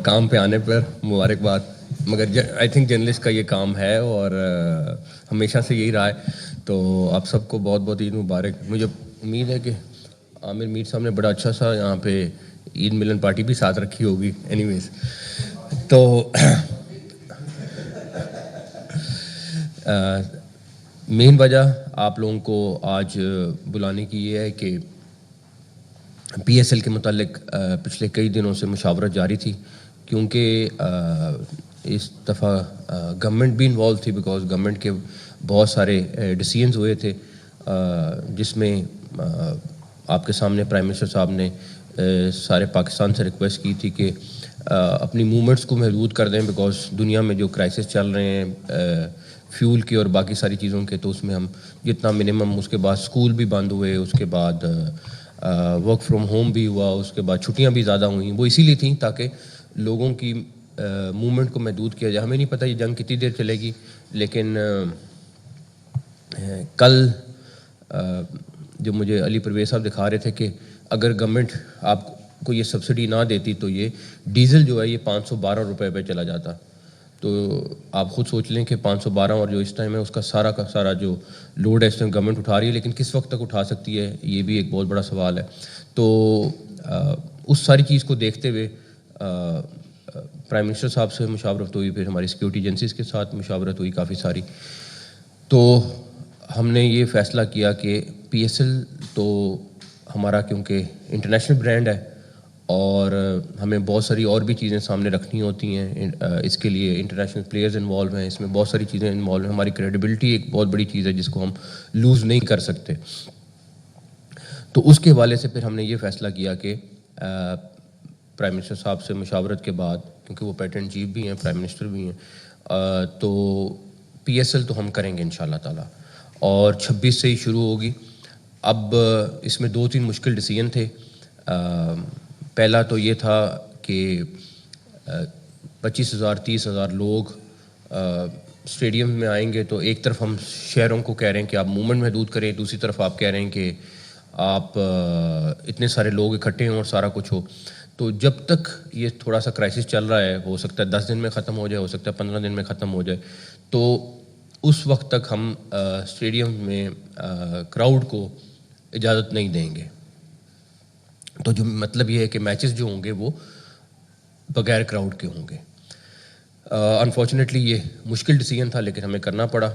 کام پہ آنے پر مبارکباد. مگر آئی تھنک جرنلسٹ کا یہ کام ہے اور ہمیشہ سے یہی رہا ہے. تو آپ سب کو بہت بہت عید مبارک. مجھے امید ہے کہ عامر میر صاحب نے بڑا اچھا سا یہاں پہ عید ملن پارٹی بھی ساتھ رکھی ہوگی. اینی ویز تو مین وجہ آپ لوگوں کو آج بلانے کی یہ ہے کہ پی ایس ایل کے متعلق پچھلے کئی دنوں سے مشاورت جاری تھی، کیونکہ اس دفعہ گورنمنٹ بھی انوالو تھی، بیکاز گورنمنٹ کے بہت سارے ڈیسیژنز ہوئے تھے، جس میں آپ کے سامنے پرائم منسٹر صاحب نے سارے پاکستان سے ریکویسٹ کی تھی کہ اپنی موومنٹس کو محدود کر دیں، بیکاز دنیا میں جو کرائسس چل رہے ہیں فیول کی اور باقی ساری چیزوں کے، تو اس میں ہم جتنا منیمم. اس کے بعد اسکول بھی بند ہوئے، اس کے بعد ورک فرام ہوم بھی ہوا، اس کے بعد چھٹیاں بھی زیادہ ہوئیں. وہ اسی لیے تھیں تاکہ لوگوں کی موومنٹ کو محدود کیا جائے. ہمیں نہیں پتہ یہ جنگ کتنی دیر چلے گی، لیکن کل جو مجھے علی پرویز صاحب دکھا رہے تھے کہ اگر گورنمنٹ آپ کو یہ سبسڈی نہ دیتی تو یہ ڈیزل جو ہے یہ 512 روپے پہ چلا جاتا. تو آپ خود سوچ لیں کہ 512 اور جو اس ٹائم ہے اس کا سارا جو لوڈ ہے اس ٹائم گورنمنٹ اٹھا رہی ہے، لیکن کس وقت تک اٹھا سکتی ہے یہ بھی ایک بہت بڑا سوال ہے. تو اس ساری چیز کو دیکھتے ہوئے پرائم منسٹر صاحب سے مشاورت ہوئی، پھر ہماری سیکورٹی ایجنسیز کے ساتھ مشاورت ہوئی کافی ساری. تو ہم نے یہ فیصلہ کیا کہ پی ایس ایل تو ہمارا کیونکہ انٹرنیشنل برانڈ ہے اور ہمیں بہت ساری اور بھی چیزیں سامنے رکھنی ہوتی ہیں. اس کے لیے انٹرنیشنل پلیئرز انوالو ہیں، اس میں بہت ساری چیزیں انوالو ہیں. ہماری کریڈیبلٹی ایک بہت بڑی چیز ہے جس کو ہم لوز نہیں کر سکتے. تو اس کے حوالے سے پھر ہم نے یہ فیصلہ کیا کہ پرائم منسٹر صاحب سے مشاورت کے بعد، کیونکہ وہ پیٹرن ان چیف بھی ہیں، پرائم منسٹر بھی ہیں، تو پی ایس ایل تو ہم کریں گے انشاءاللہ تعالیٰ، اور 26 سے ہی شروع ہوگی. اب اس میں 2-3 مشکل ڈیسیژن تھے. پہلا تو یہ تھا کہ 25,000 30,000 لوگ اسٹیڈیم میں آئیں گے، تو ایک طرف ہم شہروں کو کہہ رہے ہیں کہ آپ موومنٹ محدود کریں، دوسری طرف آپ کہہ رہے ہیں کہ آپ اتنے سارے لوگ اکٹھے ہوں اور سارا کچھ ہو. تو جب تک یہ تھوڑا سا کرائسس چل رہا ہے، ہو سکتا ہے 10 دن میں ختم ہو جائے، ہو سکتا ہے 15 دن میں ختم ہو جائے، تو اس وقت تک ہم اسٹیڈیم میں کراؤڈ کو اجازت نہیں دیں گے. تو جو مطلب یہ ہے کہ میچز جو ہوں گے وہ بغیر کراؤڈ کے ہوں گے. انفارچونیٹلی یہ مشکل ڈیسیژن تھا لیکن ہمیں کرنا پڑا.